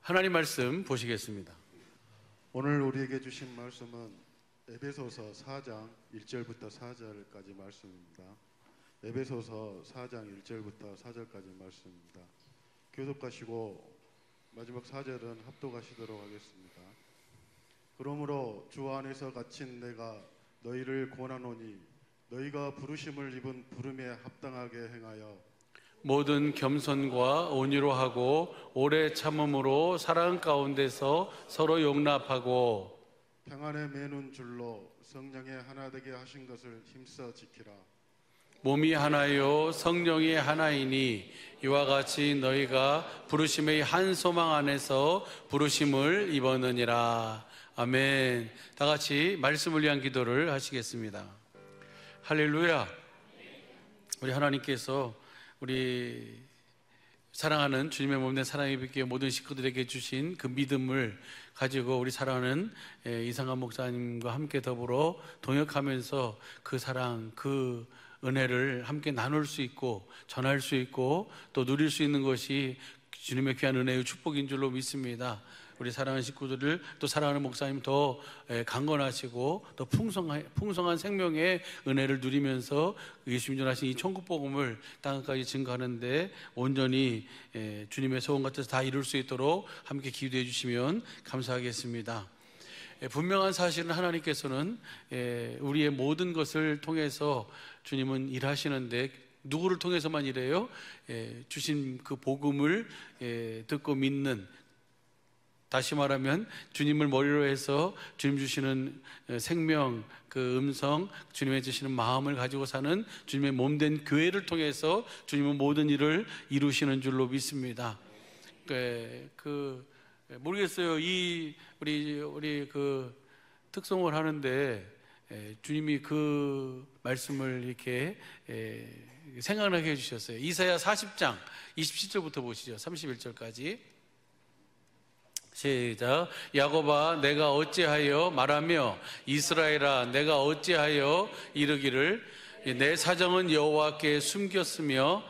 하나님 말씀 보시겠습니다. 오늘 우리에게 주신 말씀은 에베소서 4장 1절부터 4절까지 말씀입니다. 에베소서 4장 1절부터 4절까지 말씀입니다. 교독하시고 마지막 4절은 합독하시도록 하겠습니다. 그러므로 주 안에서 갇힌 내가 너희를 권하노니 너희가 부르심을 입은 부름에 합당하게 행하여 모든 겸손과 온유로 하고 오래 참음으로 사랑 가운데서 서로 용납하고 평안에 매는 줄로 성령의 하나 되게 하신 것을 힘써 지키라. 몸이 하나요 성령이 하나이니 이와 같이 너희가 부르심의 한 소망 안에서 부르심을 입었느니라. 아멘. 다 같이 말씀을 위한 기도를 하시겠습니다. 할렐루야. 우리 하나님께서 우리 사랑하는 주님의 몸된 사랑의 빛께 모든 식구들에게 주신 그 믿음을 가지고 우리 사랑하는 이상한 목사님과 함께 더불어 동역하면서 그 사랑, 그 은혜를 함께 나눌 수 있고 전할 수 있고 또 누릴 수 있는 것이 주님의 귀한 은혜의 축복인 줄로 믿습니다. 우리 사랑하는 식구들을 또 사랑하는 목사님 더 강건하시고 더 풍성한 생명의 은혜를 누리면서 예수님 전하신 이 천국 복음을 땅까지 증거하는데 온전히 주님의 소원 같아서 다 이룰 수 있도록 함께 기도해 주시면 감사하겠습니다. 분명한 사실은 하나님께서는 우리의 모든 것을 통해서 주님은 일하시는데 누구를 통해서만 일해요? 주신 그 복음을 듣고 믿는, 다시 말하면 주님을 머리로 해서 주님 주시는 생명, 그 음성, 주님의 주시는 마음을 가지고 사는 주님의 몸된 교회를 통해서 주님은 모든 일을 이루시는 줄로 믿습니다. 모르겠어요. 우리 그 특송을 하는데 주님이 그 말씀을 이렇게 생각나게 해주셨어요. 이사야 40장 27절부터 보시죠. 31절까지. 시작. 야곱아 내가 어찌하여 말하며 이스라엘아 내가 어찌하여 이르기를 내 사정은 여호와께 숨겼으며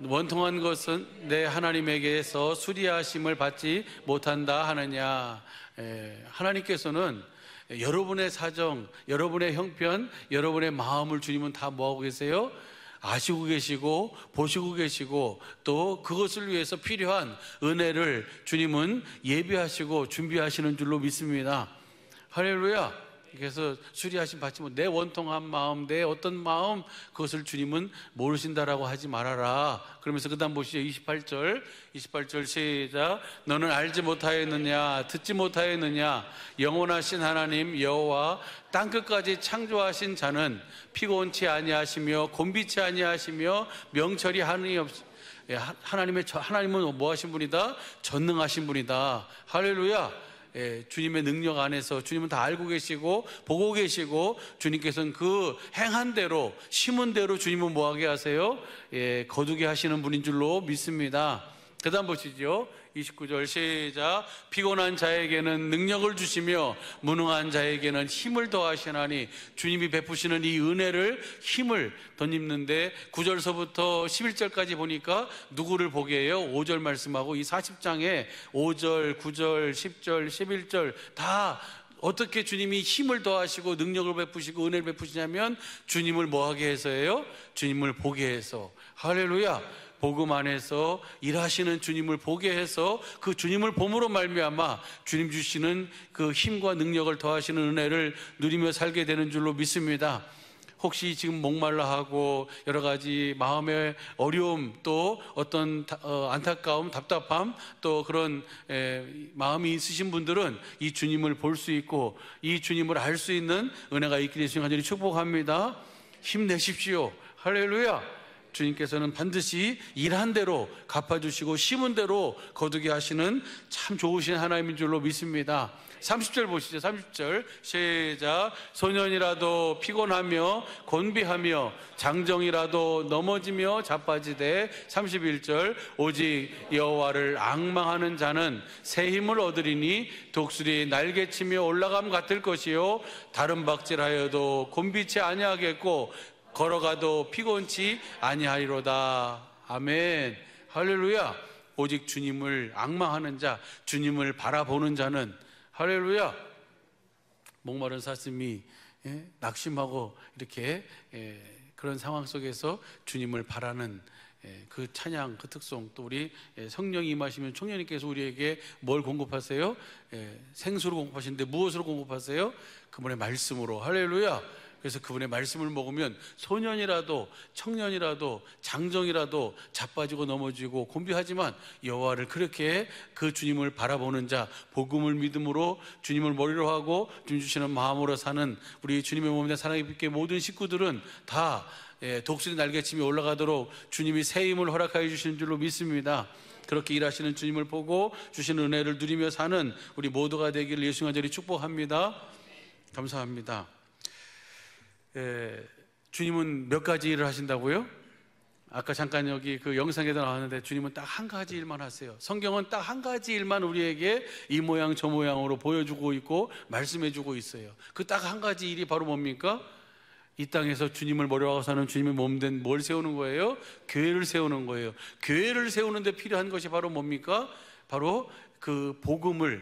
원통한 것은 내 하나님에게서 수리하심을 받지 못한다 하느냐. 하나님께서는 여러분의 사정, 여러분의 형편, 여러분의 마음을 주님은 다 뭐하고 계세요? 아시고 계시고 보시고 계시고 또 그것을 위해서 필요한 은혜를 주님은 예비하시고 준비하시는 줄로 믿습니다. 할렐루야. 그래서 수리하심 받지 못, 내 원통한 마음, 내 어떤 마음, 그것을 주님은 모르신다라고 하지 말아라. 그러면서 그 다음 보시죠. 28절 시작. 너는 알지 못하였느냐 듣지 못하였느냐 영원하신 하나님 여호와 땅끝까지 창조하신 자는 피곤치 아니하시며 곤비치 아니하시며 명철이 하느니 없이 하나님은 뭐 하신 분이다? 전능하신 분이다. 할렐루야. 주님의 능력 안에서 주님은 다 알고 계시고 보고 계시고 주님께서는 그 행한 대로 심은 대로 주님은 뭐하게 하세요? 거두게 하시는 분인 줄로 믿습니다. 그 다음 보시죠. 29절 시작. 피곤한 자에게는 능력을 주시며 무능한 자에게는 힘을 더하시나니 주님이 베푸시는 이 은혜를 힘을 덧입는데 9절서부터 11절까지 보니까 누구를 보게 해요? 5절 말씀하고 이 40장에 5절, 9절, 10절, 11절 다 어떻게 주님이 힘을 더하시고 능력을 베푸시고 은혜를 베푸시냐면 주님을 뭐하게 해서예요? 주님을 보게 해서. 할렐루야. 복음 안에서 일하시는 주님을 보게 해서 그 주님을 봄으로 말미암아 주님 주시는 그 힘과 능력을 더하시는 은혜를 누리며 살게 되는 줄로 믿습니다. 혹시 지금 목말라하고 여러 가지 마음의 어려움 또 어떤 안타까움, 답답함 또 그런 마음이 있으신 분들은 이 주님을 볼 수 있고 이 주님을 알 수 있는 은혜가 있게 되시는 간절히 축복합니다. 힘내십시오. 할렐루야. 주님께서는 반드시 일한 대로 갚아주시고 심은 대로 거두게 하시는 참 좋으신 하나님인 줄로 믿습니다. 30절 보시죠. 30절 시작. 소년이라도 피곤하며 곤비하며 장정이라도 넘어지며 자빠지되 31절 오직 여호와를 앙망하는 자는 새 힘을 얻으리니 독수리 날개치며 올라감 같을 것이요 다른 박질하여도 곤비치 아니하겠고 걸어가도 피곤치 아니하리로다. 아멘. 할렐루야. 오직 주님을 앙망하는 자, 주님을 바라보는 자는 할렐루야. 목마른 사슴이 낙심하고 이렇게 그런 상황 속에서 주님을 바라는 그 찬양, 그 특성, 또 우리 성령이 임하시면 총련님께서 우리에게 뭘 공급하세요? 생수로 공급하시는데 무엇으로 공급하세요? 그분의 말씀으로. 할렐루야. 그래서 그분의 말씀을 먹으면 소년이라도 청년이라도 장정이라도 자빠지고 넘어지고 곤비하지만 여호와를 그렇게 그 주님을 바라보는 자, 복음을 믿음으로 주님을 머리로 하고 주님 주시는 마음으로 사는 우리 주님의 몸에 사랑이 깊게 모든 식구들은 다 독수리 날개침이 올라가도록 주님이 새 힘을 허락하여 주시는 줄로 믿습니다. 그렇게 일하시는 주님을 보고 주시는 은혜를 누리며 사는 우리 모두가 되기를 예수님 간절히 축복합니다. 감사합니다. 주님은 몇 가지 일을 하신다고요? 아까 잠깐 여기 그 영상에도 나왔는데 주님은 딱 한 가지 일만 하세요. 성경은 딱 한 가지 일만 우리에게 이 모양 저 모양으로 보여주고 있고 말씀해주고 있어요. 그 딱 한 가지 일이 바로 뭡니까? 이 땅에서 주님을 머리로 하고 사는 주님의 몸된 뭘 세우는 거예요? 교회를 세우는 거예요. 교회를 세우는데 필요한 것이 바로 뭡니까? 바로 그 복음을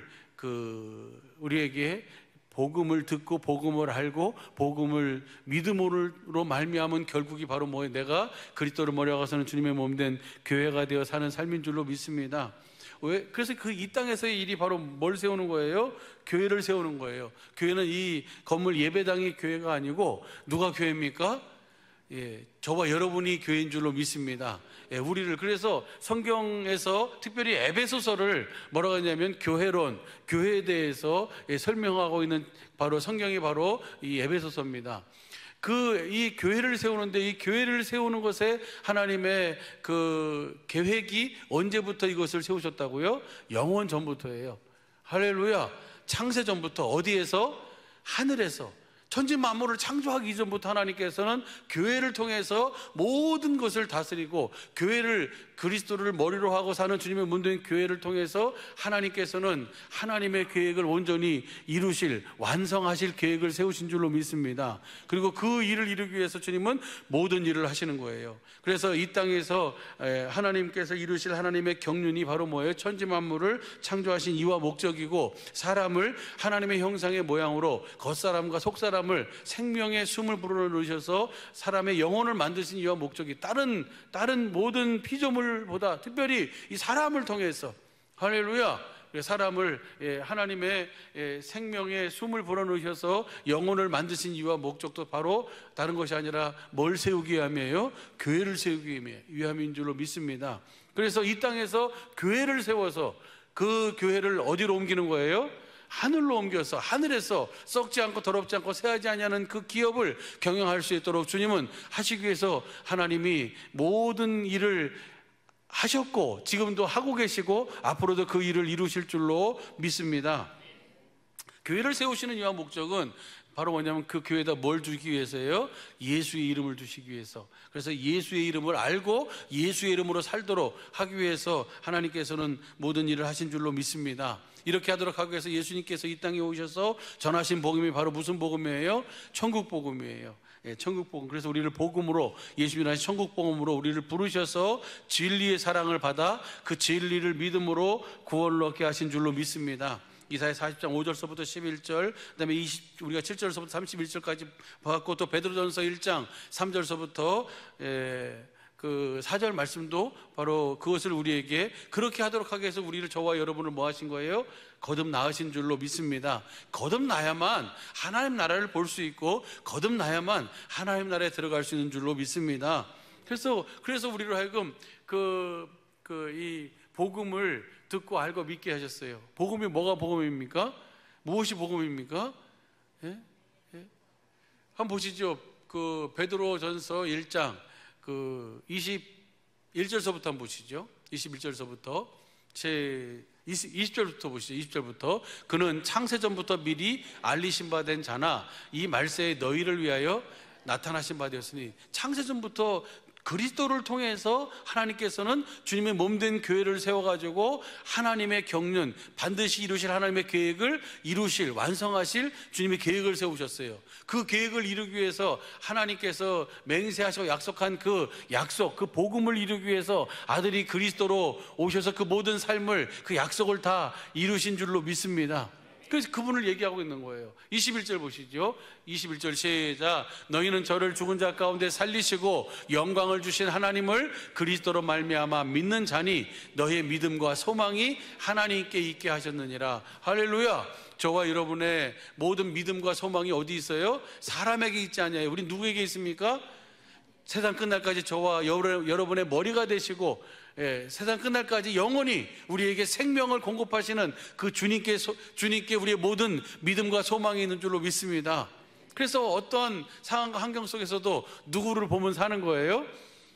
우리에게 복음을 듣고 복음을 알고 복음을 믿음으로 말미암은 결국이 바로 뭐예요? 내가 그리스도를 머리로 하고 사는 주님의 몸된 교회가 되어 사는 삶인 줄로 믿습니다. 왜? 그래서 그 이 땅에서의 일이 바로 뭘 세우는 거예요? 교회를 세우는 거예요. 교회는 이 건물 예배당이 교회가 아니고 누가 교회입니까? 저와 여러분이 교회인 줄로 믿습니다. 우리를 그래서 성경에서 특별히 에베소서를 뭐라고 하냐면 교회론, 교회에 대해서 설명하고 있는 바로 성경이 바로 이 에베소서입니다. 이 교회를 세우는데 이 교회를 세우는 것에 하나님의 그 계획이 언제부터 이것을 세우셨다고요? 영원 전부터예요. 할렐루야. 창세 전부터 어디에서? 하늘에서. 천지 만물을 창조하기 이전부터 하나님께서는 교회를 통해서 모든 것을 다스리고 교회를 그리스도를 머리로 하고 사는 주님의 문된 교회를 통해서 하나님께서는 하나님의 계획을 온전히 이루실 완성하실 계획을 세우신 줄로 믿습니다. 그리고 그 일을 이루기 위해서 주님은 모든 일을 하시는 거예요. 그래서 이 땅에서 하나님께서 이루실 하나님의 경륜이 바로 뭐예요? 천지 만물을 창조하신 이유와 목적이고 사람을 하나님의 형상의 모양으로 겉사람과 속사람을 생명의 숨을 불어넣으셔서 사람의 영혼을 만드신 이유와 목적이 다른 모든 피조물보다 특별히 이 사람을 통해서 할렐루야 사람을 하나님의 생명의 숨을 불어넣으셔서 영혼을 만드신 이유와 목적도 바로 다른 것이 아니라 뭘 세우기 위함이에요? 교회를 세우기 위함인 줄로 믿습니다. 그래서 이 땅에서 교회를 세워서 그 교회를 어디로 옮기는 거예요? 하늘로 옮겨서 하늘에서 썩지 않고 더럽지 않고 새하지 아니하는 그 기업을 경영할 수 있도록 주님은 하시기 위해서 하나님이 모든 일을 하셨고 지금도 하고 계시고 앞으로도 그 일을 이루실 줄로 믿습니다. 교회를 세우시는 이유와 목적은 바로 뭐냐면 그 교회에다 뭘 주기 위해서예요? 예수의 이름을 두시기 위해서. 그래서 예수의 이름을 알고 예수의 이름으로 살도록 하기 위해서 하나님께서는 모든 일을 하신 줄로 믿습니다. 이렇게 하도록 하기 위해서 예수님께서 이 땅에 오셔서 전하신 복음이 바로 무슨 복음이에요? 천국 복음이에요. 천국 복음. 그래서 우리를 복음으로 예수님이 하신 천국 복음으로 우리를 부르셔서 진리의 사랑을 받아 그 진리를 믿음으로 구원을 얻게 하신 줄로 믿습니다. 이사야 40장 5절서부터 11절, 그다음에 우리가 7절서부터 31절까지 봤고 또 베드로전서 1장 3절서부터 그 4절 말씀도 바로 그것을 우리에게 그렇게 하도록 하기 위해서 우리를 저와 여러분을 뭐 하신 거예요? 거듭나으신 줄로 믿습니다. 거듭나야만 하나님 나라를 볼 수 있고 거듭나야만 하나님 나라에 들어갈 수 있는 줄로 믿습니다. 그래서 우리로 하여금 이 복음을 듣고 알고 믿게 하셨어요. 복음이 뭐가 복음입니까? 무엇이 복음입니까? 한번 보시죠. 그 베드로전서 1장 그 21절서부터 한번 보시죠. 21절서부터 20절부터 보시죠. 20절부터 그는 창세전부터 미리 알리신 바 된 자나 이 말세에 너희를 위하여 나타나신 바 되었으니 창세전부터 그리스도를 통해서 하나님께서는 주님의 몸된 교회를 세워가지고 하나님의 경륜, 반드시 이루실 하나님의 계획을 이루실, 완성하실 주님의 계획을 세우셨어요. 그 계획을 이루기 위해서 하나님께서 맹세하시고 약속한 그 약속, 그 복음을 이루기 위해서 아들이 그리스도로 오셔서 그 모든 삶을, 그 약속을 다 이루신 줄로 믿습니다. 그래서 그분을 얘기하고 있는 거예요. 21절 보시죠. 21절 시작. 너희는 저를 죽은 자 가운데 살리시고 영광을 주신 하나님을 그리스도로 말미암아 믿는 자니 너희의 믿음과 소망이 하나님께 있게 하셨느니라. 할렐루야. 저와 여러분의 모든 믿음과 소망이 어디 있어요? 사람에게 있지 않냐요. 우리 누구에게 있습니까? 세상 끝날까지 저와 여러분의 머리가 되시고, 세상 끝날까지 영원히 우리에게 생명을 공급하시는 그 주님께 우리의 모든 믿음과 소망이 있는 줄로 믿습니다. 그래서 어떤 상황과 환경 속에서도 누구를 보면 사는 거예요?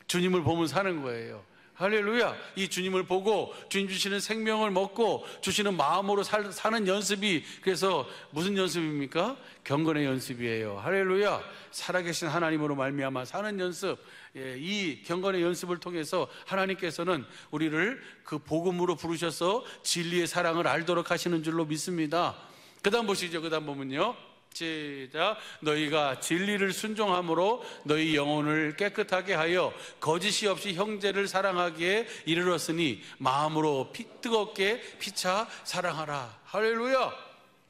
주님을 보면 사는 거예요. 할렐루야. 이 주님을 보고 주님 주시는 생명을 먹고 주시는 마음으로 사는 연습이, 그래서 무슨 연습입니까? 경건의 연습이에요. 할렐루야. 살아계신 하나님으로 말미암아 사는 연습, 이 경건의 연습을 통해서 하나님께서는 우리를 그 복음으로 부르셔서 진리의 사랑을 알도록 하시는 줄로 믿습니다. 그 다음 보시죠. 그 다음 보면요, 시작. 너희가 진리를 순종함으로 너희 영혼을 깨끗하게 하여 거짓이 없이 형제를 사랑하기에 이르렀으니 마음으로 뜨겁게 피차 사랑하라. 할렐루야.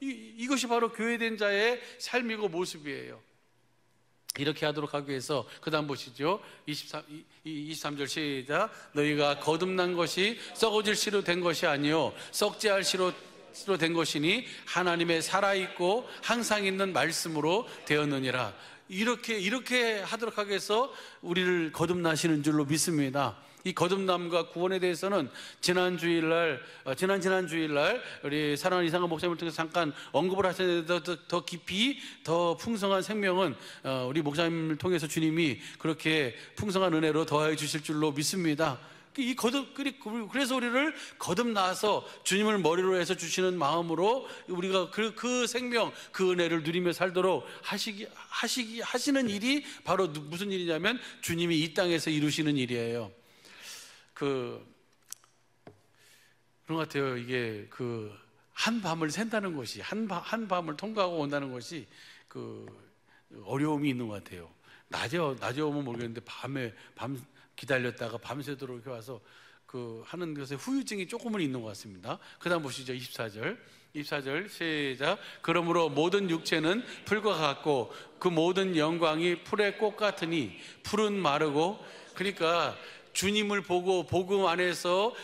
이것이 바로 교회된 자의 삶이고 모습이에요. 이렇게 하도록 하기 위해서 그 다음 보시죠. 23절 시작. 너희가 거듭난 것이 썩어질 씨로 된 것이 아니요 썩지 할 씨로 된 것이니 하나님의 살아있고 항상 있는 말씀으로 되었느니라. 이렇게 하도록 하기 위해서 우리를 거듭나시는 줄로 믿습니다. 이 거듭남과 구원에 대해서는 지난 주일날 우리 사랑하는 이상한 목사님을 통해서 잠깐 언급을 하셨는데 더 깊이 더 풍성한 생명은 우리 목사님을 통해서 주님이 그렇게 풍성한 은혜로 더해 주실 줄로 믿습니다. 그래서 우리를 거듭나서 주님을 머리로 해서 주시는 마음으로 우리가 그 생명, 그 은혜를 누리며 살도록 하시는 일이 바로 무슨 일이냐면 주님이 이 땅에서 이루시는 일이에요. 그런 것 같아요. 이게 한 밤을 샌다는 것이, 한 밤을 통과하고 온다는 것이 어려움이 있는 것 같아요. 낮에 오면 모르겠는데 밤 기다렸다가 밤새도록 이렇게 와서 하는 것에 후유증이 조금은 있는 것 같습니다. 그 다음 보시죠. 24절 시작. 그러므로 모든 육체는 풀과 같고 그 모든 영광이 풀의 꽃 같으니 풀은 마르고, 그러니까 주님을 보고 복음 안에서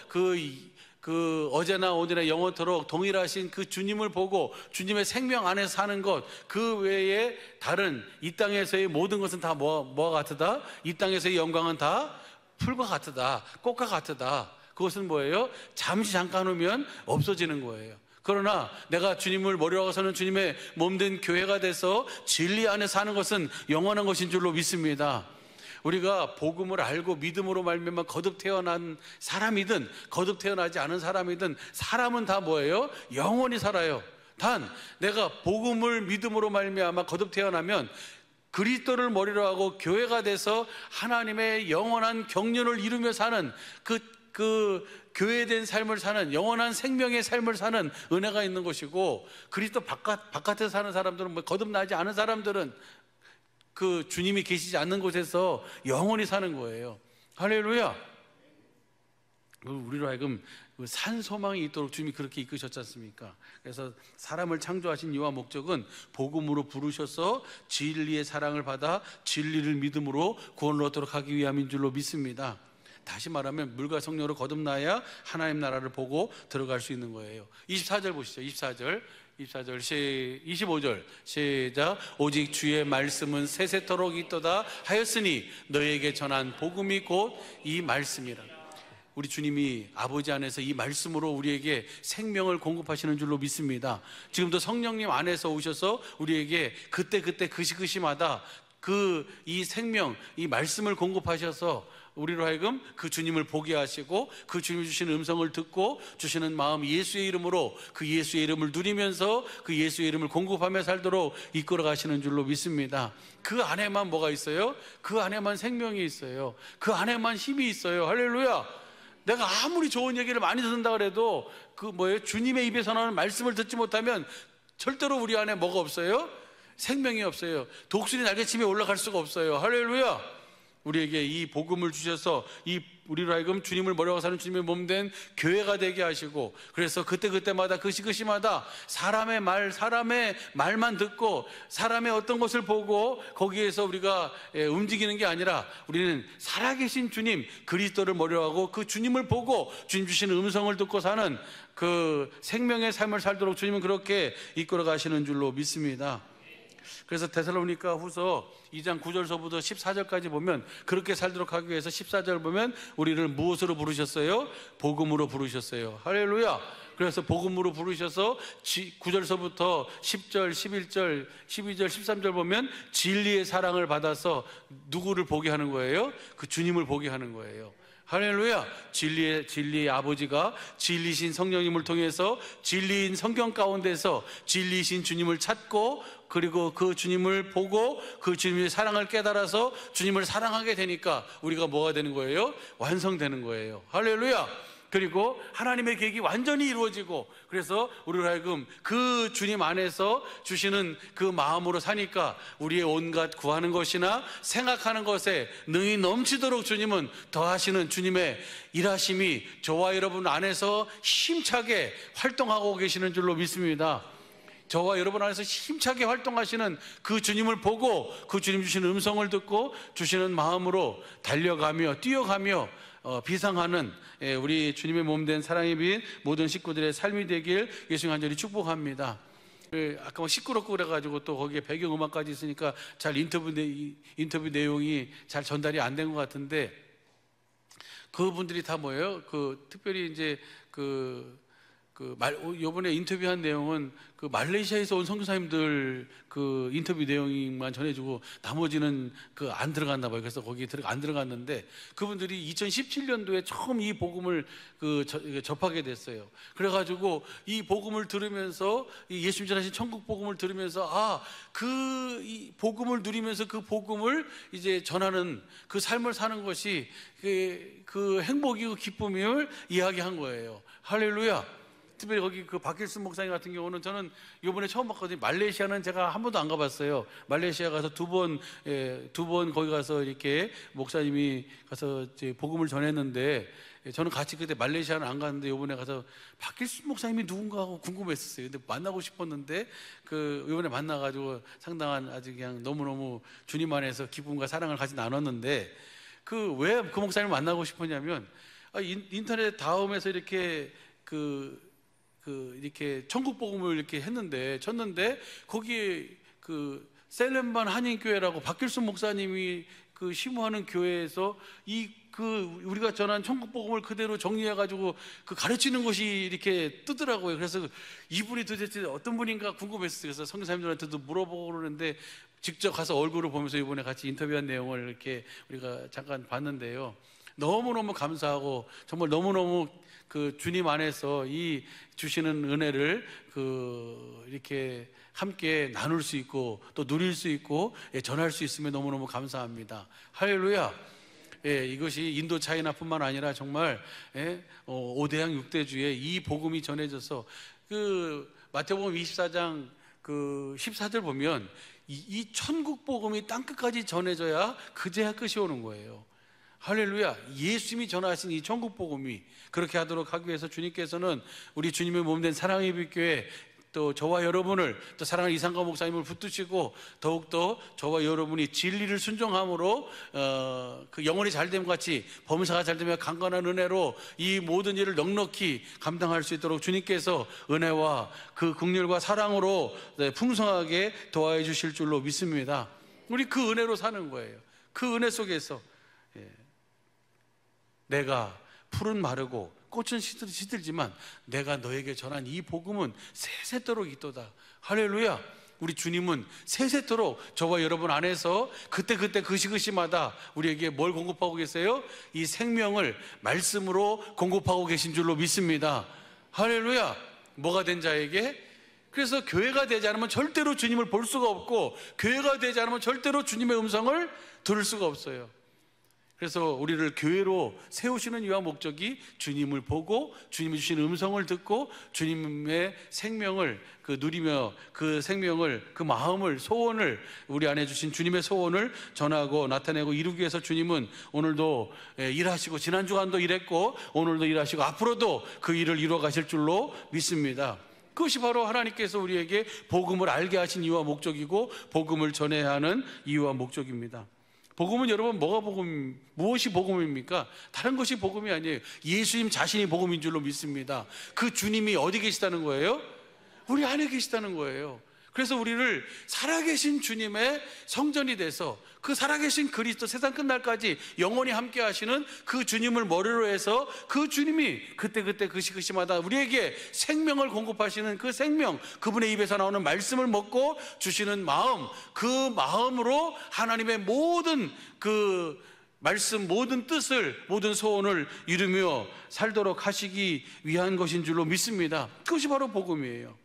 어제나 오늘이나 영원토록 동일하신 그 주님을 보고 주님의 생명 안에서 사는 것, 그 외에 다른 이 땅에서의 모든 것은 다 뭐와 같으다? 이 땅에서의 영광은 다 풀과 같으다, 꽃과 같으다. 그것은 뭐예요? 잠깐 후면 없어지는 거예요. 그러나 내가 주님을 머리로 하고서는 주님의 몸된 교회가 돼서 진리 안에 사는 것은 영원한 것인 줄로 믿습니다. 우리가 복음을 알고 믿음으로 말미암아 거듭 태어난 사람이든 거듭 태어나지 않은 사람이든 사람은 다 뭐예요? 영원히 살아요. 단 내가 복음을 믿음으로 말미암아 거듭 태어나면 그리스도를 머리로 하고 교회가 돼서 하나님의 영원한 경륜을 이루며 사는 그 교회된 삶을 사는, 영원한 생명의 삶을 사는 은혜가 있는 것이고, 그리스도 바깥에 사는 사람들은, 거듭나지 않은 사람들은 그 주님이 계시지 않는 곳에서 영원히 사는 거예요. 할렐루야. 우리로 하여금 산 소망이 있도록 주님이 그렇게 이끄셨지 않습니까? 그래서 사람을 창조하신 이유와 목적은 복음으로 부르셔서 진리의 사랑을 받아 진리를 믿음으로 구원을 얻도록 하기 위함인 줄로 믿습니다. 다시 말하면 물과 성령으로 거듭나야 하나님 나라를 보고 들어갈 수 있는 거예요. 24절 보시죠. 25절 시작. 오직 주의 말씀은 세세토록 있도다 하였으니 너희에게 전한 복음이 곧 이 말씀이라. 우리 주님이 아버지 안에서 이 말씀으로 우리에게 생명을 공급하시는 줄로 믿습니다. 지금도 성령님 안에서 오셔서 우리에게 그때 그 시마다 이 생명, 이 말씀을 공급하셔서 우리로 하여금 그 주님을 보게 하시고 그 주님이 주시는 음성을 듣고 주시는 마음 예수의 이름으로 그 예수의 이름을 누리면서 그 예수의 이름을 공급하며 살도록 이끌어 가시는 줄로 믿습니다. 그 안에만 뭐가 있어요? 그 안에만 생명이 있어요. 그 안에만 힘이 있어요. 할렐루야. 내가 아무리 좋은 얘기를 많이 듣는다 그래도 주님의 입에서 나오는 말씀을 듣지 못하면 절대로 우리 안에 뭐가 없어요? 생명이 없어요. 독수리 날개침에 올라갈 수가 없어요. 할렐루야. 우리에게 이 복음을 주셔서 우리로 하여금 주님을 모려고 사는 주님의 몸된 교회가 되게 하시고, 그래서 그때마다 그 시마다 사람의 말만 듣고 사람의 어떤 것을 보고 거기에서 우리가 움직이는 게 아니라 우리는 살아계신 주님 그리스도를 모려하고 그 주님을 보고 주님 주시는 음성을 듣고 사는 그 생명의 삶을 살도록 주님은 그렇게 이끌어 가시는 줄로 믿습니다. 그래서 데살로니가 후서 2장 9절서부터 14절까지 보면 그렇게 살도록 하기 위해서 14절 보면 우리를 무엇으로 부르셨어요? 복음으로 부르셨어요. 할렐루야. 그래서 복음으로 부르셔서 9절서부터 10절, 11절, 12절, 13절 보면 진리의 사랑을 받아서 누구를 보게 하는 거예요? 그 주님을 보게 하는 거예요. 할렐루야. 진리의 아버지가 진리신 성령님을 통해서 진리인 성경 가운데서 진리신 주님을 찾고, 그리고 그 주님을 보고 그 주님의 사랑을 깨달아서 주님을 사랑하게 되니까 우리가 뭐가 되는 거예요? 완성되는 거예요. 할렐루야. 그리고 하나님의 계획이 완전히 이루어지고, 그래서 우리로 하여금 그 주님 안에서 주시는 그 마음으로 사니까 우리의 온갖 구하는 것이나 생각하는 것에 능히 넘치도록 주님은 더하시는 주님의 일하심이 저와 여러분 안에서 힘차게 활동하고 계시는 줄로 믿습니다. 저와 여러분 안에서 힘차게 활동하시는 그 주님을 보고 그 주님 주시는 음성을 듣고 주시는 마음으로 달려가며 뛰어가며 비상하는 우리 주님의 몸된 사랑의 빛 모든 식구들의 삶이 되길 예수님 간절히 축복합니다. 아까 시끄럽고 그래가지고 또 거기에 배경음악까지 있으니까 잘 인터뷰 내용이 잘 전달이 안 된 것 같은데, 그분들이 다 뭐예요? 특별히 이제 요번에 인터뷰한 내용은 그 말레이시아에서 온 선교사님들 그 인터뷰 내용만 전해주고 나머지는 안 들어갔나 봐요. 그래서 거기 안 들어갔는데, 그분들이 2017년도에 처음 이 복음을 접하게 됐어요. 그래가지고 이 복음을 들으면서 이 예수님 전하신 천국 복음을 들으면서 이 복음을 누리면서 그 복음을 이제 전하는 그 삶을 사는 것이 그 행복이고 기쁨을 이야기한 거예요. 할렐루야. 특별히 거기 박길순 목사님 같은 경우는 저는 이번에 처음 봤거든요. 말레이시아는 제가 한 번도 안 가봤어요. 말레이시아 가서 두 번 거기 가서 이렇게 목사님이 가서 이제 복음을 전했는데, 저는 같이 그때 말레이시아는 안 갔는데 이번에 가서 박길순 목사님이 누군가 하고 궁금했었어요. 근데 만나고 싶었는데 이번에 만나가지고 상당한 아주 그냥 너무너무 주님 안에서 기쁨과 사랑을 같이 나눴는데, 왜 그 목사님을 만나고 싶었냐면 인터넷 다음에서 이렇게 이렇게 천국 복음을 이렇게 쳤는데 거기에 셀렘반 한인교회라고 박길순 목사님이 심우하는 교회에서 우리가 전한 천국 복음을 그대로 정리해가지고 가르치는 것이 이렇게 뜨더라고요. 그래서 이분이 도대체 어떤 분인가 궁금했어요. 그래서 선교사님들한테도 물어보고 그러는데 직접 가서 얼굴을 보면서 이번에 같이 인터뷰한 내용을 이렇게 우리가 잠깐 봤는데요. 너무너무 감사하고 정말 너무너무 주님 안에서 이 주시는 은혜를 이렇게 함께 나눌 수 있고 또 누릴 수 있고 전할 수 있으면 너무너무 감사합니다. 할렐루야. 이것이 인도 차이나뿐만 아니라 정말 5대양 6대주에 이 복음이 전해져서 마태복음 24장 14절 보면 이 천국 복음이 땅끝까지 전해져야 그제야 끝이 오는 거예요. 할렐루야. 예수님이 전하신 이 천국 복음이 그렇게 하도록 하기 위해서 주님께서는 우리 주님의 몸된 사랑의 빛교회 또 저와 여러분을 또 사랑하는 이상과 목사님을 붙드시고 더욱더 저와 여러분이 진리를 순종함으로 영혼이 잘됨 같이 범사가 잘되며 강건한 은혜로 이 모든 일을 넉넉히 감당할 수 있도록 주님께서 은혜와 그 긍휼과 사랑으로 풍성하게 도와해 주실 줄로 믿습니다. 우리 그 은혜로 사는 거예요. 그 은혜 속에서 내가 풀은 마르고 꽃은 시들지만 내가 너에게 전한 이 복음은 세세토록 있도다. 할렐루야. 우리 주님은 세세토록 저와 여러분 안에서 그때 그 시마다 우리에게 뭘 공급하고 계세요? 이 생명을 말씀으로 공급하고 계신 줄로 믿습니다. 할렐루야. 뭐가 된 자에게? 그래서 교회가 되지 않으면 절대로 주님을 볼 수가 없고, 교회가 되지 않으면 절대로 주님의 음성을 들을 수가 없어요. 그래서 우리를 교회로 세우시는 이유와 목적이 주님을 보고 주님이 주시는 음성을 듣고 주님의 생명을 누리며 그 생명을, 그 마음을, 소원을, 우리 안에 주신 주님의 소원을 전하고 나타내고 이루기 위해서 주님은 오늘도 일하시고, 지난 주간도 일했고 오늘도 일하시고 앞으로도 그 일을 이루어 가실 줄로 믿습니다. 그것이 바로 하나님께서 우리에게 복음을 알게 하신 이유와 목적이고 복음을 전해야 하는 이유와 목적입니다. 복음은 여러분 무엇이 복음입니까? 다른 것이 복음이 아니에요. 예수님 자신이 복음인 줄로 믿습니다. 그 주님이 어디 계시다는 거예요? 우리 안에 계시다는 거예요. 그래서 우리를 살아계신 주님의 성전이 돼서 그 살아계신 그리스도, 세상 끝날까지 영원히 함께 하시는 그 주님을 머리로 해서 그 주님이 그때 그 시마다 우리에게 생명을 공급하시는 그 생명, 그분의 입에서 나오는 말씀을 먹고 주시는 마음, 그 마음으로 하나님의 모든 그 말씀, 모든 뜻을, 모든 소원을 이루며 살도록 하시기 위한 것인 줄로 믿습니다. 그것이 바로 복음이에요.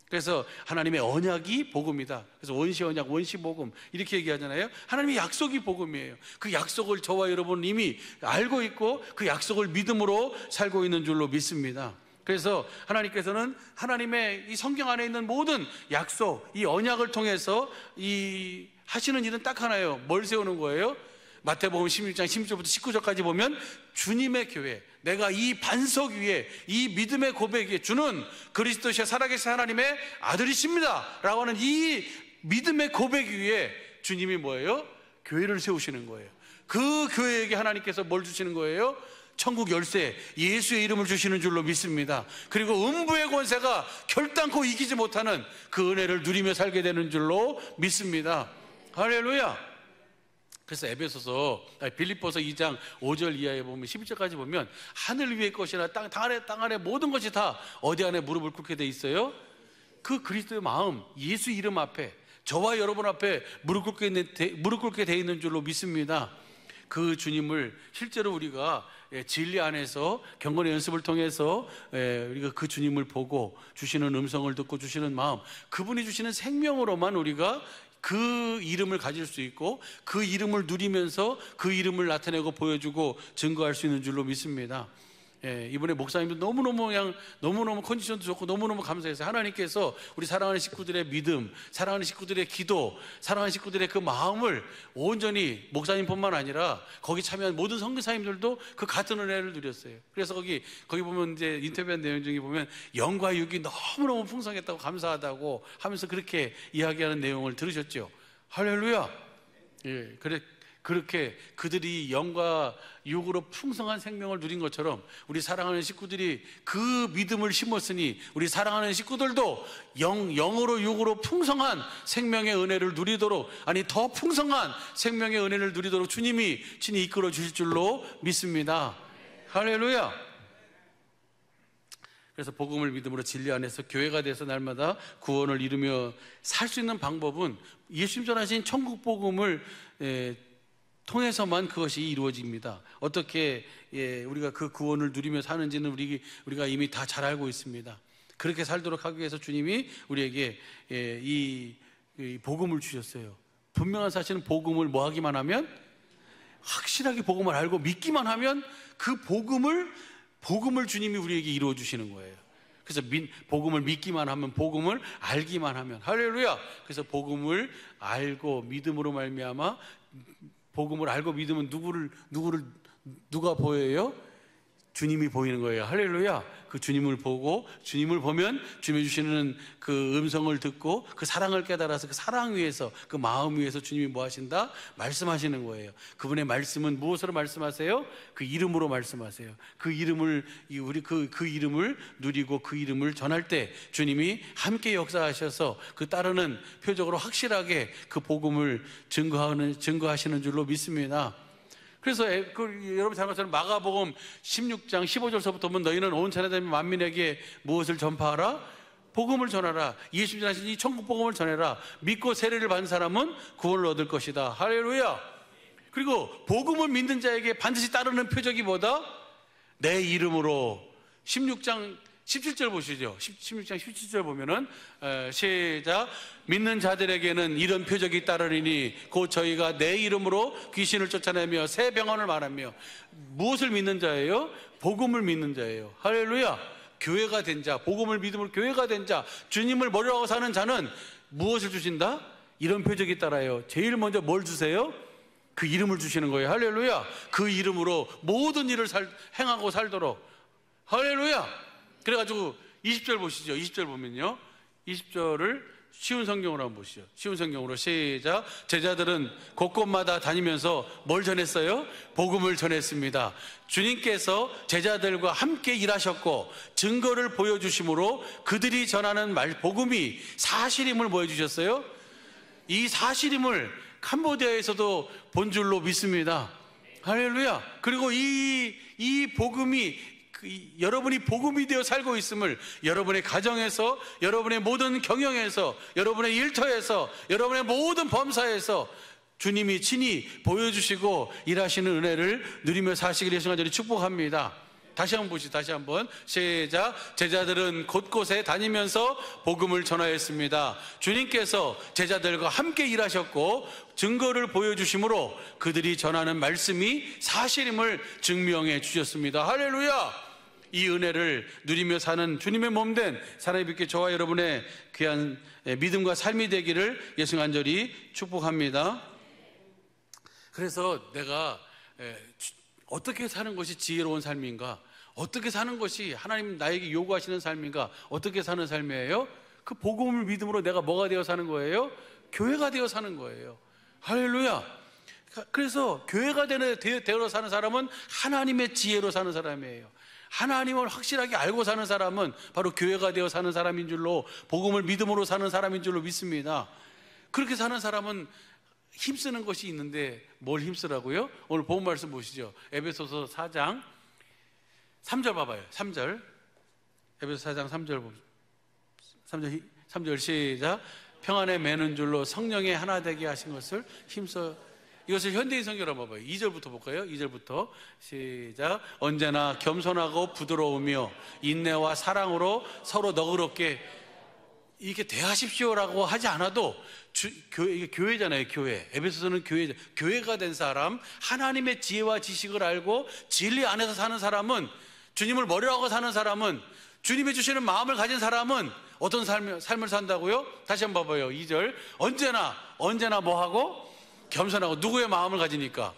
그래서 하나님의 언약이 복음이다. 그래서 원시 언약, 원시 복음 이렇게 얘기하잖아요. 하나님의 약속이 복음이에요. 그 약속을 저와 여러분 이미 알고 있고 그 약속을 믿음으로 살고 있는 줄로 믿습니다. 그래서 하나님께서는 하나님의 이 성경 안에 있는 모든 약속, 이 언약을 통해서 이 하시는 일은 딱 하나예요. 뭘 세우는 거예요? 마태복음 16장 16절부터 19절까지 보면 주님의 교회, 내가 이 반석 위에, 이 믿음의 고백 위에 주는 그리스도시여 살아계신 하나님의 아들이십니다 라고 하는 이 믿음의 고백 위에 주님이 뭐예요? 교회를 세우시는 거예요. 그 교회에게 하나님께서 뭘 주시는 거예요? 천국 열쇠, 예수의 이름을 주시는 줄로 믿습니다. 그리고 음부의 권세가 결단코 이기지 못하는 그 은혜를 누리며 살게 되는 줄로 믿습니다. 할렐루야. 그래서 빌립보서 2장 5절 이하에 보면 11절까지 보면 하늘 위의 것이나 땅 안에 모든 것이 다 어디 안에 무릎을 꿇게 돼 있어요? 그 그리스도의 마음, 예수 이름 앞에, 저와 여러분 앞에 무릎 꿇게 돼 있는 줄로 믿습니다. 그 주님을 실제로 우리가 진리 안에서 경건의 연습을 통해서 우리가 그 주님을 보고 주시는 음성을 듣고 주시는 마음, 그분이 주시는 생명으로만 우리가 그 이름을 가질 수 있고 그 이름을 누리면서 그 이름을 나타내고 보여주고 증거할 수 있는 줄로 믿습니다. 이번에 목사님도 너무너무 컨디션도 좋고 너무너무 감사했어요. 하나님께서 우리 사랑하는 식구들의 믿음, 사랑하는 식구들의 기도, 사랑하는 식구들의 그 마음을 온전히 목사님뿐만 아니라 거기 참여한 모든 선교사님들도 그 같은 은혜를 누렸어요. 그래서 거기 보면 이제 인터뷰한 내용 중에 보면 영과 육이 너무너무 풍성했다고, 감사하다고 하면서 그렇게 이야기하는 내용을 들으셨죠. 할렐루야. 그렇게 그들이 영과 육으로 풍성한 생명을 누린 것처럼 우리 사랑하는 식구들이 그 믿음을 심었으니 우리 사랑하는 식구들도 영으로 육으로 풍성한 생명의 은혜를 누리도록, 아니 더 풍성한 생명의 은혜를 누리도록 주님이 친히 이끌어 주실 줄로 믿습니다. 할렐루야. 그래서 복음을 믿음으로 진리 안에서 교회가 돼서 날마다 구원을 이루며 살 수 있는 방법은 예수님 전하신 천국 복음을 통해서만 그것이 이루어집니다. 어떻게 우리가 그 구원을 누리며 사는지는 우리가 이미 다 잘 알고 있습니다. 그렇게 살도록 하기 위해서 주님이 우리에게 이 복음을 주셨어요. 분명한 사실은 복음을 뭐 하기만 하면, 확실하게 복음을 알고 믿기만 하면 그 복음을 주님이 우리에게 이루어 주시는 거예요. 그래서 복음을 믿기만 하면, 복음을 알기만 하면, 할렐루야. 그래서 복음을 알고 믿음으로 말미암아, 복음을 알고 믿으면 누가 보여요? 주님이 보이는 거예요. 할렐루야. 그 주님을 보고, 주님을 보면 주님이 주시는 그 음성을 듣고 그 사랑을 깨달아서 그 사랑 위에서, 그 마음 위에서 주님이 뭐 하신다? 말씀하시는 거예요. 그분의 말씀은 무엇으로 말씀하세요? 그 이름으로 말씀하세요. 그 이름을 그 이름을 누리고 그 이름을 전할 때 주님이 함께 역사하셔서 그 따르는 표적으로 확실하게 그 복음을 증거하시는 줄로 믿습니다. 그래서 여러분 잘 것처럼 마가복음 16장 15절서부터 보면 너희는 온 천하 만민에게 무엇을 전파하라? 복음을 전하라. 예수 전하신 이 천국 복음을 전해라. 믿고 세례를 받은 사람은 구원을 얻을 것이다. 할렐루야. 그리고 복음을 믿는 자에게 반드시 따르는 표적이 뭐다? 내 이름으로 16장 17절 보시죠. 16장 17절 보면은 시작. 믿는 자들에게는 이런 표적이 따르리니 곧 저희가 내 이름으로 귀신을 쫓아내며 새 병언을 말하며. 무엇을 믿는 자예요? 복음을 믿는 자예요. 할렐루야. 교회가 된 자, 복음을 믿음으로 교회가 된 자, 주님을 머리로 하고 사는 자는 무엇을 주신다? 이런 표적이 따라요. 제일 먼저 뭘 주세요? 그 이름을 주시는 거예요. 할렐루야. 그 이름으로 모든 일을 행하고 살도록. 할렐루야. 그래가지고 20절 보시죠. 20절 보면요, 20절을 쉬운 성경으로 한번 보시죠. 쉬운 성경으로 시작. 제자들은 곳곳마다 다니면서 뭘 전했어요? 복음을 전했습니다. 주님께서 제자들과 함께 일하셨고 증거를 보여주심으로 그들이 전하는 복음이 사실임을 보여주셨어요. 이 사실임을 캄보디아에서도 본 줄로 믿습니다. 할렐루야. 그리고 이 복음이 여러분이 복음이 되어 살고 있음을 여러분의 가정에서, 여러분의 모든 경영에서, 여러분의 일터에서, 여러분의 모든 범사에서 주님이 친히 보여주시고 일하시는 은혜를 누리며 사시기를 예수 간절히 축복합니다. 다시 한번 보시죠. 다시 한번 시작. 제자들은 곳곳에 다니면서 복음을 전하였습니다. 주님께서 제자들과 함께 일하셨고 증거를 보여주심으로 그들이 전하는 말씀이 사실임을 증명해 주셨습니다. 할렐루야. 이 은혜를 누리며 사는 주님의 몸된 사랑의 빛께 저와 여러분의 귀한 믿음과 삶이 되기를 예수 간절히 축복합니다. 그래서 내가 어떻게 사는 것이 지혜로운 삶인가? 어떻게 사는 것이 하나님 나에게 요구하시는 삶인가? 어떻게 사는 삶이에요? 그 복음을 믿음으로 내가 뭐가 되어 사는 거예요? 교회가 되어 사는 거예요. 할렐루야. 그래서 교회가 되어 사는 사람은 하나님의 지혜로 사는 사람이에요. 하나님을 확실하게 알고 사는 사람은 바로 교회가 되어 사는 사람인 줄로, 복음을 믿음으로 사는 사람인 줄로 믿습니다. 그렇게 사는 사람은 힘쓰는 것이 있는데 뭘 힘쓰라고요? 오늘 본 말씀 보시죠. 에베소서 4장 3절 봐봐요. 3절. 에베소 4장 3절 시작. 평안에 매는 줄로 성령에 하나 되게 하신 것을 힘써. 이것을 현대인 성경으로 한번 봐요. 2절부터 볼까요? 2절부터 시작. 언제나 겸손하고 부드러우며 인내와 사랑으로 서로 너그럽게 이렇게 대하십시오라고 하지 않아도 이게 교회잖아요. 교회. 에베소서는 교회가 된 사람, 하나님의 지혜와 지식을 알고 진리 안에서 사는 사람은, 주님을 머리로 하고 사는 사람은, 주님이 주시는 마음을 가진 사람은 어떤 삶을 산다고요? 다시 한번 봐봐요. 2절. 언제나 뭐하고? 겸손하고. 누구의 마음을 가지니까?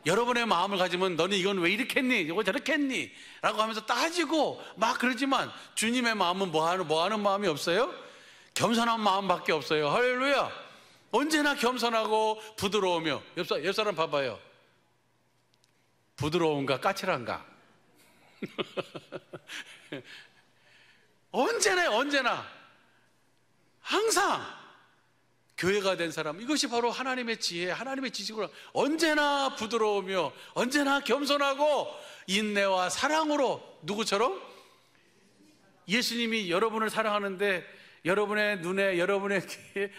여러분의 마음을 가지면 너는 이건 왜 이렇게 했니? 이거 저렇게 했니? 라고 하면서 따지고 막 그러지만 주님의 마음은 뭐 하는 마음이 없어요? 겸손한 마음밖에 없어요. 할렐루야. 언제나 겸손하고 부드러우며. 옆 사람 봐봐요. 부드러운가 까칠한가? 언제나 항상 교회가 된 사람, 이것이 바로 하나님의 지혜, 하나님의 지식으로 언제나 부드러우며 언제나 겸손하고 인내와 사랑으로. 누구처럼? 예수님이 여러분을 사랑하는데 여러분의 눈에, 여러분의 귀에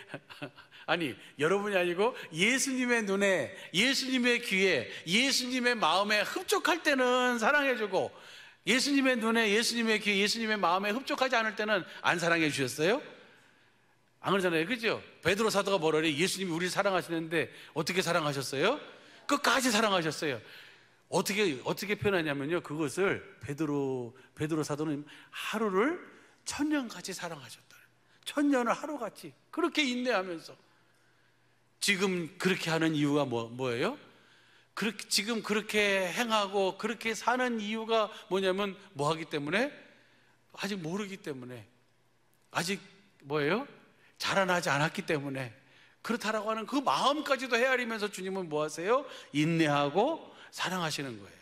아니, 여러분이 아니고 예수님의 눈에, 예수님의 귀에, 예수님의 마음에 흡족할 때는 사랑해주고, 예수님의 눈에, 예수님의 귀에, 예수님의 마음에 흡족하지 않을 때는 안 사랑해 주셨어요? 안 그러잖아요. 그죠? 베드로 사도가 뭐라래? 예수님이 우리를 사랑하시는데 어떻게 사랑하셨어요? 끝까지 사랑하셨어요. 어떻게 표현하냐면요, 그것을 베드로 사도는 하루를 천년같이 사랑하셨다. 천년을 하루같이 그렇게 인내하면서. 지금 그렇게 하는 이유가 뭐예요? 지금 그렇게 행하고 그렇게 사는 이유가 뭐냐면 뭐 하기 때문에? 아직 모르기 때문에, 아직 뭐예요? 자라나지 않았기 때문에. 그렇다라고 하는 그 마음까지도 헤아리면서 주님은 뭐 하세요? 인내하고 사랑하시는 거예요.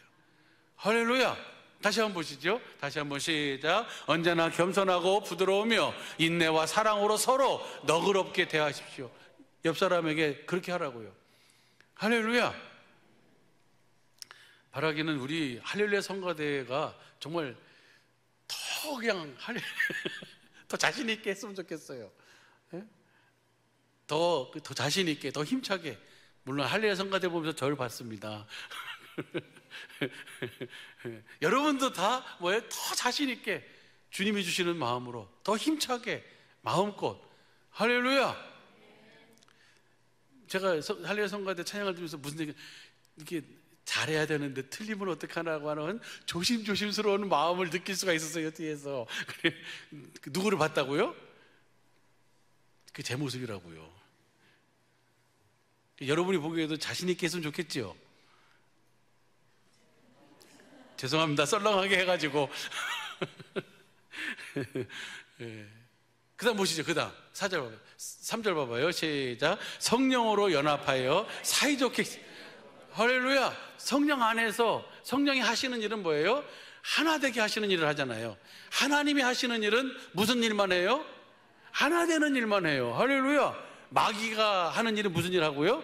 할렐루야. 다시 한번 보시죠. 다시 한번 시작. 언제나 겸손하고 부드러우며 인내와 사랑으로 서로 너그럽게 대하십시오. 옆 사람에게 그렇게 하라고요. 할렐루야. 바라기는 우리 할렐루야 성가대가 정말 더 그냥 더 자신 있게 했으면 좋겠어요. 예? 더 자신 있게, 더 힘차게. 물론 할례 성가대 보면서 저를 봤습니다. 여러분도 다 뭐예요? 더 자신 있게 주님이 주시는 마음으로 더 힘차게 마음껏. 할렐루야. 제가 할례 성가대 찬양을 들으면서 무슨 얘기, 이렇게 잘해야 되는데 틀리면 어떡하나고 하는 조심스러운 마음을 느낄 수가 있었어요. 뒤에서. 누구를 봤다고요? 그 제 모습이라고요. 여러분이 보기에도 자신 있게 했으면 좋겠지요. 죄송합니다. 썰렁하게 해가지고. 예. 그 다음 보시죠. 그 다음 3절 봐봐요. 시작. 성령으로 연합하여 사이좋게. 할렐루야. 성령 안에서 성령이 하시는 일은 뭐예요? 하나 되게 하시는 일을 하잖아요. 하나님이 하시는 일은 무슨 일만 해요? 하나 되는 일만 해요. 할렐루야. 마귀가 하는 일은 무슨 일 하고요?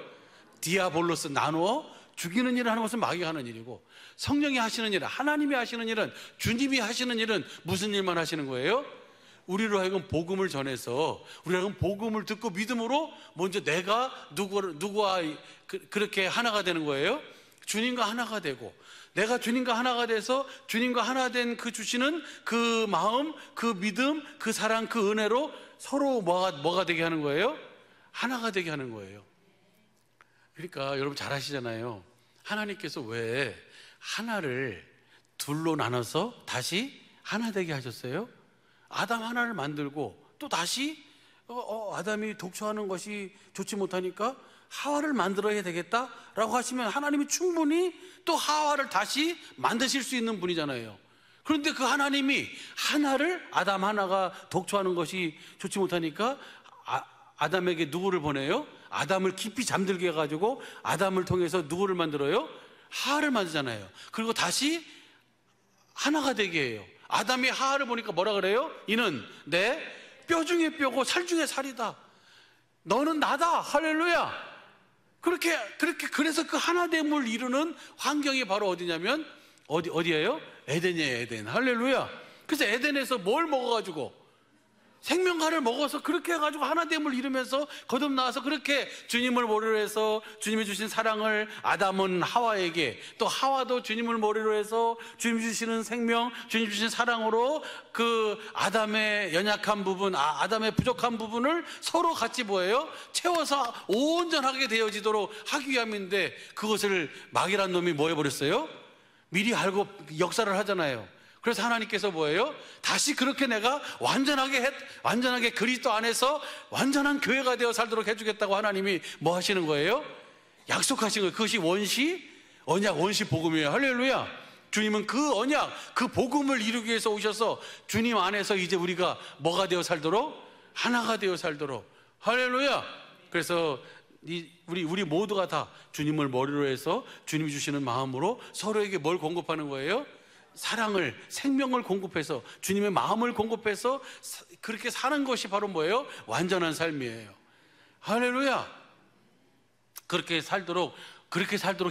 디아볼로스, 나누어 죽이는 일을 하는 것은 마귀가 하는 일이고, 성령이 하시는 일은, 하나님이 하시는 일은, 주님이 하시는 일은 무슨 일만 하시는 거예요? 우리로 하여금 복음을 전해서, 우리로 하여금 복음을 듣고 믿음으로 먼저 내가 누구와 그렇게 하나가 되는 거예요. 주님과 하나가 되고, 내가 주님과 하나가 돼서 주님과 하나 된 그 주시는 그 마음, 그 믿음, 그 사랑, 그 은혜로 서로 뭐가 되게 하는 거예요? 하나가 되게 하는 거예요. 그러니까 여러분 잘 아시잖아요. 하나님께서 왜 하나를 둘로 나눠서 다시 하나 되게 하셨어요? 아담 하나를 만들고 또 다시 아담이 독초하는 것이 좋지 못하니까 하와를 만들어야 되겠다라고 하시면 하나님이 충분히 또 하와를 다시 만드실 수 있는 분이잖아요. 그런데 그 하나님이 하나를, 아담 하나가 독초하는 것이 좋지 못하니까 아담에게 누구를 보내요? 아담을 깊이 잠들게 해가지고 아담을 통해서 누구를 만들어요? 하와를 만들잖아요. 그리고 다시 하나가 되게 해요. 아담이 하와를 보니까 뭐라 그래요? 이는 내 뼈 중에 뼈고 살 중에 살이다. 너는 나다. 할렐루야. 그래서 그 하나됨을 이루는 환경이 바로 어디냐면 어디예요? 에덴이에요. 에덴. 할렐루야. 그래서 에덴에서 뭘 먹어가지고 생명과를 먹어서 그렇게 해가지고 하나됨을 이루면서 거듭나와서 그렇게 주님을 머리로 해서 주님이 주신 사랑을 아담은 하와에게, 또 하와도 주님을 머리로 해서 주님이 주시는 생명, 주님이 주신 사랑으로 그 아담의 연약한 부분, 아담의 부족한 부분을 서로 같이 뭐예요? 채워서 온전하게 되어지도록 하기 위함인데, 그것을 마귀란 놈이 뭐 해버렸어요? 미리 알고 역사를 하잖아요. 그래서 하나님께서 뭐예요? 다시 그렇게 내가 완전하게 그리스도 안에서 완전한 교회가 되어 살도록 해주겠다고 하나님이 뭐 하시는 거예요? 약속하신 거예요. 그것이 언약, 원시 복음이에요. 할렐루야. 주님은 그 언약, 그 복음을 이루기 위해서 오셔서 주님 안에서 이제 우리가 뭐가 되어 살도록? 하나가 되어 살도록. 할렐루야. 그래서 우리 모두가 다 주님을 머리로 해서 주님이 주시는 마음으로 서로에게 뭘 공급하는 거예요? 사랑을, 생명을 공급해서 주님의 마음을 공급해서 그렇게 사는 것이 바로 뭐예요? 완전한 삶이에요. 할렐루야. 그렇게 살도록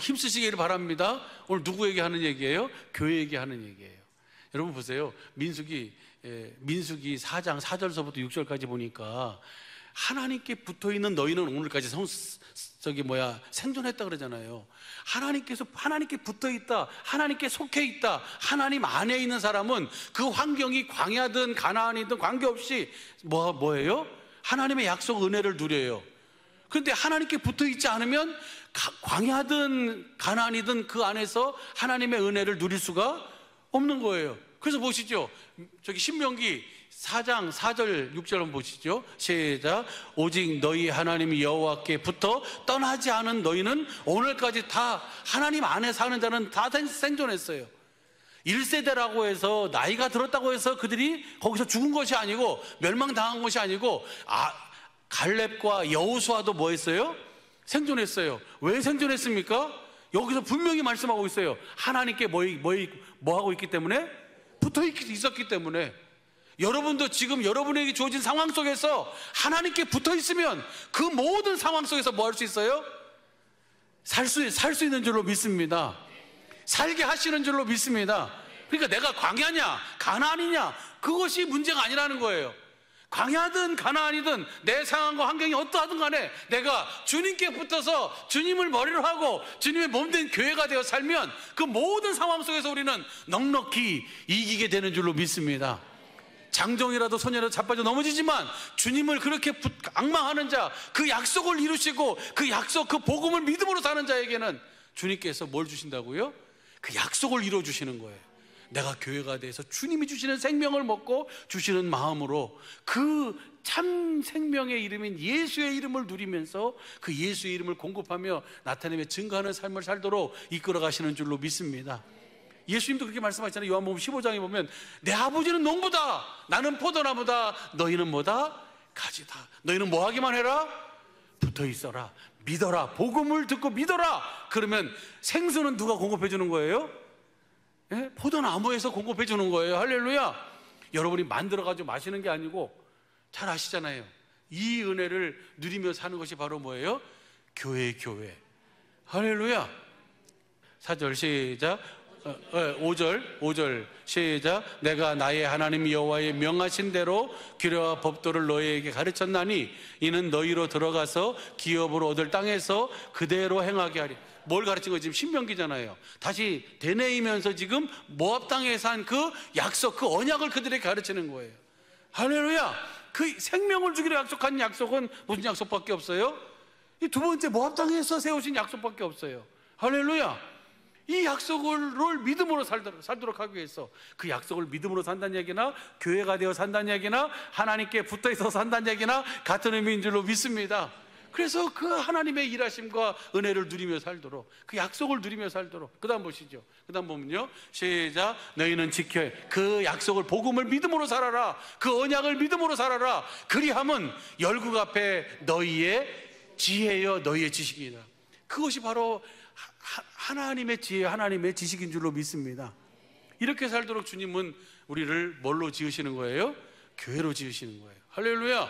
힘쓰시기를 바랍니다. 오늘 누구에게 하는 얘기예요? 교회에게 하는 얘기예요. 여러분 보세요. 민수기 4장 4절서부터 6절까지 보니까 하나님께 붙어있는 너희는 오늘까지 생존했다 그러잖아요. 하나님께 붙어있다, 하나님께 속해있다, 하나님 안에 있는 사람은 그 환경이 광야든 가나안이든 관계없이 뭐예요? 하나님의 약속 은혜를 누려요. 그런데 하나님께 붙어있지 않으면 광야든 가나안이든 그 안에서 하나님의 은혜를 누릴 수가 없는 거예요. 그래서 보시죠. 저기 신명기 4장 4절 6절 한번 보시죠. 시작. 오직 너희 하나님 여호와께 붙어 떠나지 않은 너희는 오늘까지 다 하나님 안에 사는 자는 다 생존했어요. 1세대라고 해서 나이가 들었다고 해서 그들이 거기서 죽은 것이 아니고 멸망당한 것이 아니고 갈렙과 여호수아도 뭐 했어요? 생존했어요. 왜 생존했습니까? 여기서 분명히 말씀하고 있어요. 하나님께 뭐 하고 있기 때문에? 붙어 있었기 때문에. 여러분도 지금 여러분에게 주어진 상황 속에서 하나님께 붙어 있으면 그 모든 상황 속에서 뭐 할 수 있어요? 살 수 있는 줄로 믿습니다. 살게 하시는 줄로 믿습니다. 그러니까 내가 광야냐 가나안이냐 그것이 문제가 아니라는 거예요. 광야든 가나안이든 내 상황과 환경이 어떠하든 간에 내가 주님께 붙어서 주님을 머리로 하고 주님의 몸된 교회가 되어 살면 그 모든 상황 속에서 우리는 넉넉히 이기게 되는 줄로 믿습니다. 장정이라도 소녀라도 자빠져 넘어지지만 주님을 그렇게 앙망하는 자, 그 약속을 이루시고 그 약속, 그 복음을 믿음으로 사는 자에게는 주님께서 뭘 주신다고요? 그 약속을 이루어주시는 거예요. 내가 교회가 돼서 주님이 주시는 생명을 먹고 주시는 마음으로 그 참 생명의 이름인 예수의 이름을 누리면서 그 예수의 이름을 공급하며 나타내며 증거하는 삶을 살도록 이끌어 가시는 줄로 믿습니다. 예수님도 그렇게 말씀하셨잖아요. 요한복음 15장에 보면 내 아버지는 농부다, 나는 포도나무다, 너희는 뭐다? 가지다. 너희는 뭐 하기만 해라? 붙어 있어라, 믿어라, 복음을 듣고 믿어라. 그러면 생수는 누가 공급해 주는 거예요? 예? 포도나무에서 공급해 주는 거예요. 할렐루야. 여러분이 만들어가지고 마시는 게 아니고, 잘 아시잖아요. 이 은혜를 누리며 사는 것이 바로 뭐예요? 교회. 할렐루야. 4절 시작. 5절 시작. 내가 나의 하나님 여호와의 명하신 대로 규례와 법도를 너희에게 가르쳤나니 이는 너희로 들어가서 기업으로 얻을 땅에서 그대로 행하게 하리. 뭘 가르친 거지? 지금 신명기잖아요. 다시 되뇌이면서 지금 모압 땅에서 한 그 약속, 그 언약을 그들에게 가르치는 거예요. 할렐루야. 그 생명을 주기로 약속한 약속은 무슨 약속밖에 없어요? 이 두 번째 모압 땅에서 세우신 약속밖에 없어요. 할렐루야. 이 약속을 믿음으로 살도록 하기 위해서 그 약속을 믿음으로 산다는 얘기나 교회가 되어 산다는 얘기나 하나님께 붙어있어서 산다는 얘기나 같은 의미인 줄로 믿습니다. 그래서 그 하나님의 일하심과 은혜를 누리며 살도록, 그 약속을 누리며 살도록. 그 다음 보시죠. 그 다음 보면요, 시작. 너희는 지켜야 그 약속을, 복음을 믿음으로 살아라. 그 언약을 믿음으로 살아라. 그리함은 열국 앞에 너희의 지혜여 너희의 지식이다. 그것이 바로 하나님의 지혜, 하나님의 지식인 줄로 믿습니다. 이렇게 살도록 주님은 우리를 뭘로 지으시는 거예요? 교회로 지으시는 거예요. 할렐루야.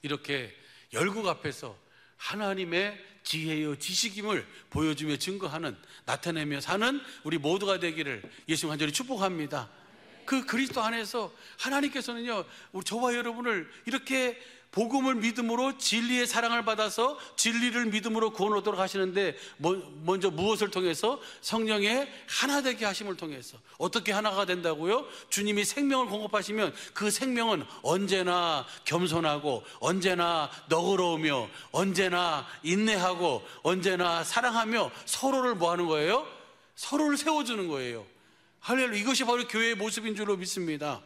이렇게 열국 앞에서 하나님의 지혜요 지식임을 보여주며 증거하는, 나타내며 사는 우리 모두가 되기를 예수 간절히 축복합니다. 그 그리스도 안에서 하나님께서는요, 우리 저와 여러분을 이렇게 복음을 믿음으로 진리의 사랑을 받아서 진리를 믿음으로 구원 얻도록 하시는데, 먼저 무엇을 통해서? 성령의 하나 되게 하심을 통해서. 어떻게 하나가 된다고요? 주님이 생명을 공급하시면 그 생명은 언제나 겸손하고 언제나 너그러우며 언제나 인내하고 언제나 사랑하며 서로를 뭐 하는 거예요? 서로를 세워주는 거예요. 할렐루야. 이것이 바로 교회의 모습인 줄로 믿습니다.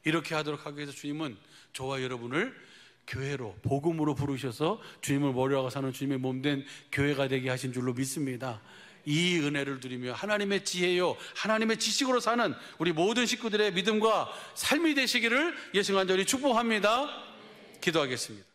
이렇게 하도록 하기 위해서 주님은 저와 여러분을 교회로, 복음으로 부르셔서 주님을 머리하고 사는 주님의 몸된 교회가 되게 하신 줄로 믿습니다. 이 은혜를 누리며 하나님의 지혜요 하나님의 지식으로 사는 우리 모든 식구들의 믿음과 삶이 되시기를 예수 간절히 축복합니다. 기도하겠습니다.